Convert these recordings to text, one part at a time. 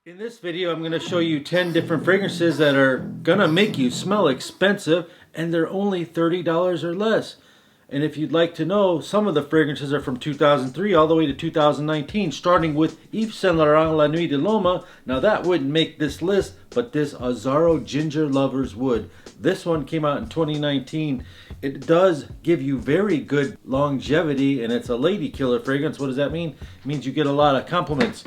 In this video, I'm going to show you 10 different fragrances that are going to make you smell expensive, and they're only $30 or less. And if you'd like to know, some of the fragrances are from 2003 all the way to 2019, starting with Yves Saint Laurent La Nuit de l'Homme. Now that wouldn't make this list, but this Azzaro Ginger Lovers would. This one came out in 2019. It does give you very good longevity, and it's a lady killer fragrance. What does that mean? It means you get a lot of compliments.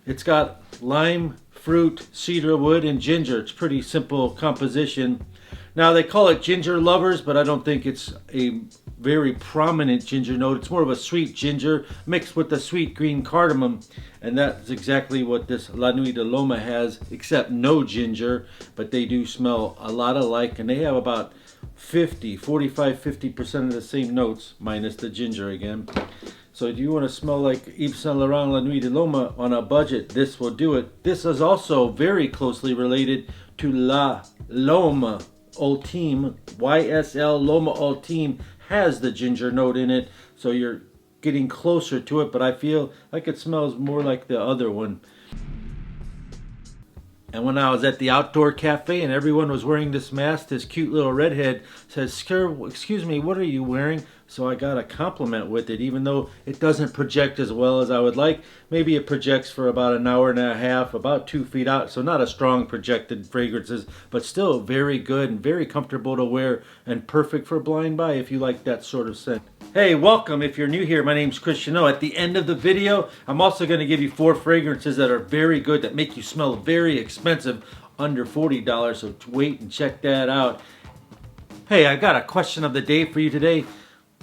It's got lime, fruit, cedar wood, and ginger. It's pretty simple composition. Now they call it Ginger Lovers, but I don't think it's a very prominent ginger note. It's more of a sweet ginger mixed with the sweet green cardamom, and that's exactly what this La Nuit de l'Homme has, except no ginger, but they do smell a lot alike, and they have about 50% of the same notes, minus the ginger again. So if you want to smell like Yves Saint Laurent La Nuit de l'Homme on a budget, this will do it. This is also very closely related to La L'Homme Ultime. YSL L'Homme Ultime has the ginger note in it, so you're getting closer to it, but I feel like it smells more like the other one. And when I was at the outdoor cafe and everyone was wearing this mask, this cute little redhead says, "Excuse me, what are you wearing?" So I got a compliment with it, even though it doesn't project as well as I would like. Maybe it projects for about an hour and a half, about 2 feet out. So not a strong projected fragrances, but still very good and very comfortable to wear and perfect for blind buy if you like that sort of scent. Hey, welcome. If you're new here, my name's Christian O. At the end of the video, I'm also going to give you 4 fragrances that are very good, that make you smell very expensive, under $40. So wait and check that out. Hey, I got a question of the day for you today.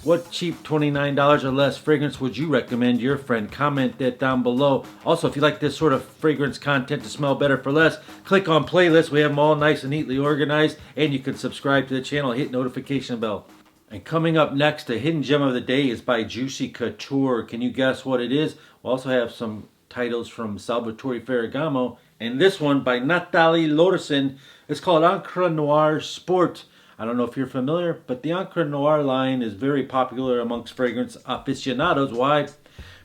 What cheap $29 or less fragrance would you recommend your friend? Comment that down below. Also, if you like this sort of fragrance content to smell better for less, click on playlists. We have them all nice and neatly organized. And you can subscribe to the channel, hit notification bell. And coming up next, the hidden gem of the day is by Juicy Couture. Can you guess what it is? We also have some titles from Salvatore Ferragamo. And this one by Nathalie Lautersen is called Encre Noire Sport. I don't know if you're familiar, but the Encre Noire line is very popular amongst fragrance aficionados. Why?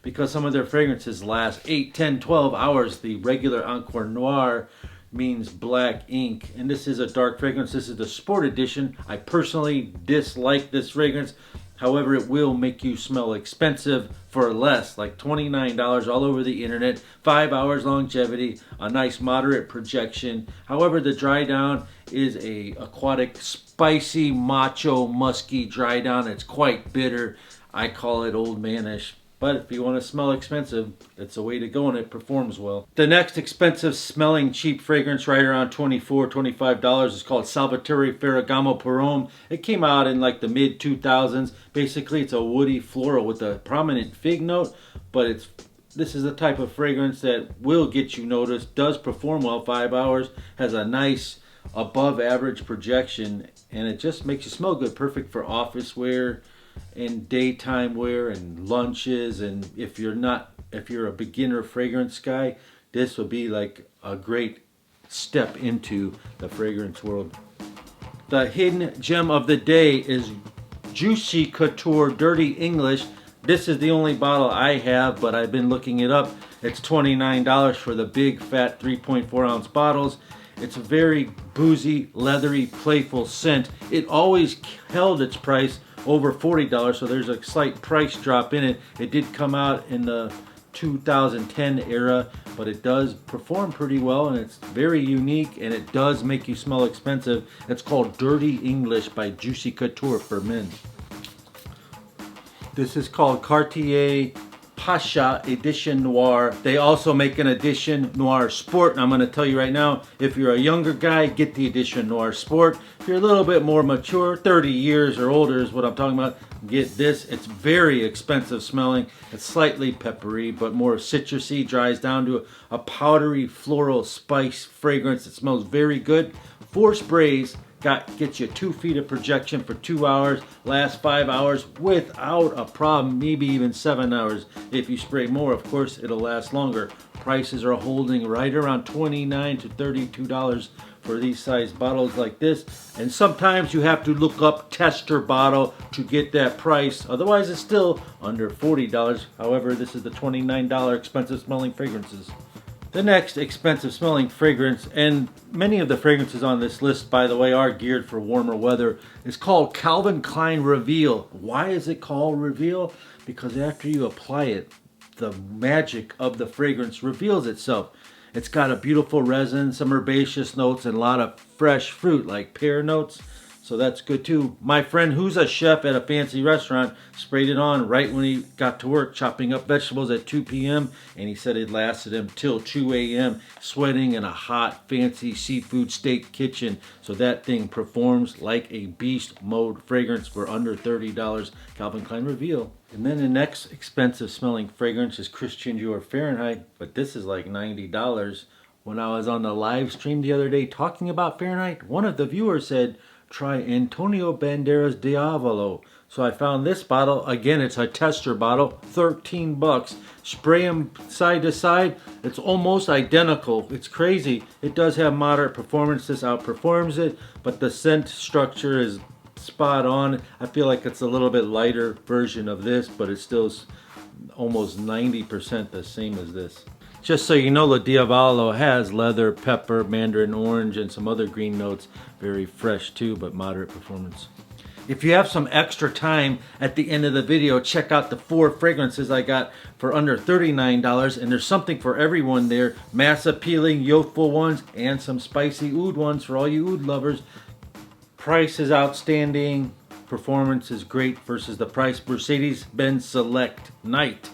Because some of their fragrances last 8, 10, 12 hours. The regular Encre Noire means black ink, and this is a dark fragrance. This is the Sport Edition. I personally dislike this fragrance. However, it will make you smell expensive for less, like $29 all over the internet, 5 hours longevity, a nice moderate projection. However, the dry down is a aquatic, spicy, macho, musky dry down. It's quite bitter. I call it old manish. But if you want to smell expensive, it's a way to go, and it performs well. The next expensive smelling cheap fragrance, right around $24, $25, is called Salvatore Ferragamo Parome. It came out in like the mid 2000s. Basically, it's a woody floral with a prominent fig note, but this is the type of fragrance that will get you noticed, does perform well, 5 hours, has a nice above average projection, and it just makes you smell good. Perfect for office wear and daytime wear and lunches. And if you're a beginner fragrance guy, this would be like a great step into the fragrance world. The hidden gem of the day is Juicy Couture Dirty English. This is the only bottle I have, but I've been looking it up. It's $29 for the big fat 3.4 ounce bottles. It's a very boozy, leathery, playful scent. It always held its price over $40, so there's a slight price drop in it. It did come out in the 2010 era, but it does perform pretty well, and it's very unique, and it does make you smell expensive. It's called Dirty English by Juicy Couture for men. This is called Cartier Pasha Edition Noir. They also make an Edition Noir Sport, and I'm going to tell you right now, if you're a younger guy, get the Edition Noir Sport. If you're a little bit more mature, 30 years or older is what I'm talking about, get this. It's very expensive smelling. It's slightly peppery, but more citrusy, dries down to a powdery floral spice fragrance. It smells very good. 4 sprays. Gets you 2 feet of projection for 2 hours, lasts 5 hours without a problem, maybe even 7 hours. If you spray more, of course, it'll last longer. Prices are holding right around $29 to $32 for these size bottles like this. And sometimes you have to look up tester bottle to get that price. Otherwise, it's still under $40. However, this is the $29 expensive smelling fragrances. The next expensive smelling fragrance, and many of the fragrances on this list, by the way, are geared for warmer weather, is called Calvin Klein Reveal. Why is it called Reveal? Because after you apply it, the magic of the fragrance reveals itself. It's got a beautiful resin, some herbaceous notes, and a lot of fresh fruit like pear notes. So that's good too. My friend, who's a chef at a fancy restaurant, sprayed it on right when he got to work chopping up vegetables at 2 p.m. And he said it lasted him till 2 a.m. sweating in a hot, fancy seafood steak kitchen. So that thing performs like a beast mode fragrance for under $30. Calvin Klein Reveal. And then the next expensive smelling fragrance is Christian Dior Fahrenheit, but this is like $90. When I was on the live stream the other day talking about Fahrenheit, one of the viewers said, try Antonio Banderas Diavolo. So I found this bottle. Again, it's a tester bottle, 13 bucks. Spray them side to side. It's almost identical. It's crazy. It does have moderate performance. This outperforms it, but the scent structure is spot on. I feel like it's a little bit lighter version of this, but it's still almost 90% the same as this. Just so you know, the Diavolo has leather, pepper, mandarin orange, and some other green notes. Very fresh too, but moderate performance. If you have some extra time at the end of the video, check out the 4 fragrances I got for under $39. And there's something for everyone there. Mass appealing, youthful ones, and some spicy oud ones for all you oud lovers. Price is outstanding. Performance is great versus the price. Mercedes-Benz Select Night.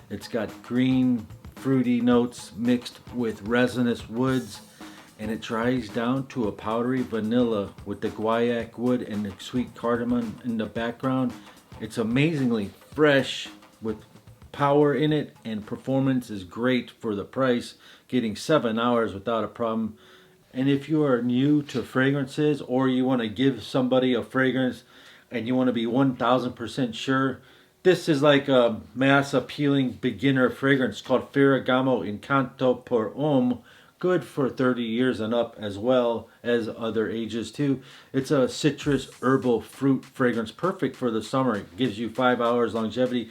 It's got green, fruity notes mixed with resinous woods, and it dries down to a powdery vanilla with the guaiac wood and the sweet cardamom in the background. It's amazingly fresh with power in it, and performance is great for the price, getting 7 hours without a problem. And if you are new to fragrances, or you want to give somebody a fragrance and you want to be 1000% sure, this is like a mass appealing beginner fragrance called Ferragamo Incanto per Homme. Good for 30 years and up, as well as other ages too. It's a citrus herbal fruit fragrance, perfect for the summer. It gives you 5 hours longevity,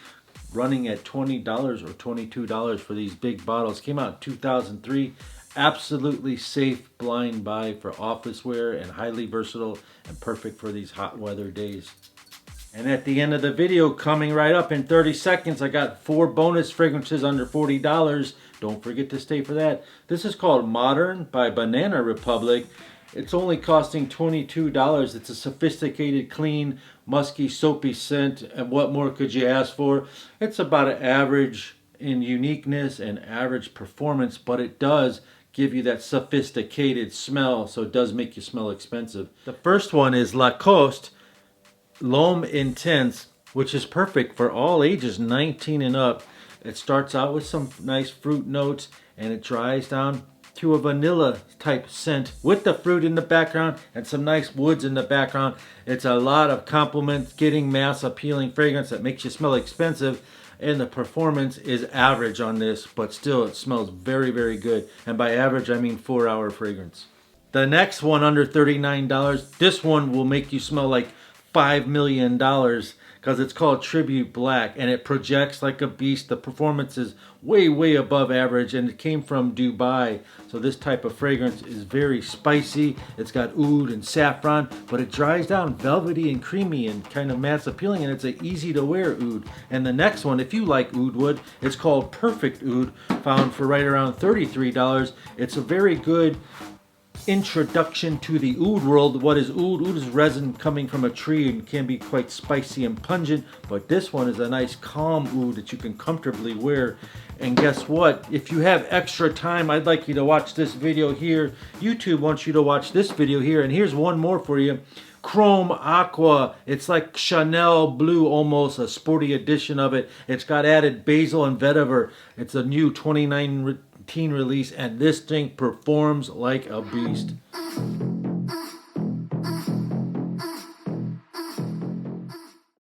running at $20 or $22 for these big bottles. Came out in 2003. Absolutely safe blind buy for office wear, and highly versatile and perfect for these hot weather days. And at the end of the video, coming right up in 30 seconds, I got 4 bonus fragrances under $40. Don't forget to stay for that. This is called Modern by Banana Republic. It's only costing $22. It's a sophisticated, clean, musky, soapy scent. And what more could you ask for? It's about an average in uniqueness and average performance, but it does give you that sophisticated smell, so it does make you smell expensive. The first one is Lacoste L'Homme Intense, which is perfect for all ages, 19 and up. It starts out with some nice fruit notes, and it dries down to a vanilla type scent with the fruit in the background and some nice woods in the background. It's a lot of compliments, getting mass appealing fragrance that makes you smell expensive. And the performance is average on this, but still it smells very, very good. And by average, I mean 4-hour fragrance. The next one under $39, this one will make you smell like $5 million, because it's called Tribute Black, and it projects like a beast. The performance is way, way above average, and it came from Dubai. So this type of fragrance is very spicy. It's got oud and saffron, but it dries down velvety and creamy and kind of mass appealing, and it's an easy to wear oud. And the next one, if you like oud wood, it's called Perfect Oud, found for right around $33. It's a very good introduction to the oud world. What is oud? Oud is resin coming from a tree and can be quite spicy and pungent, but this one is a nice calm oud that you can comfortably wear. And guess what? If you have extra time, I'd like you to watch this video here. YouTube wants you to watch this video here, and here's one more for you. Chrome Aqua. It's like Chanel Blue, almost a sporty edition of it. It's got added basil and vetiver. It's a new 2019 release, and this thing performs like a beast.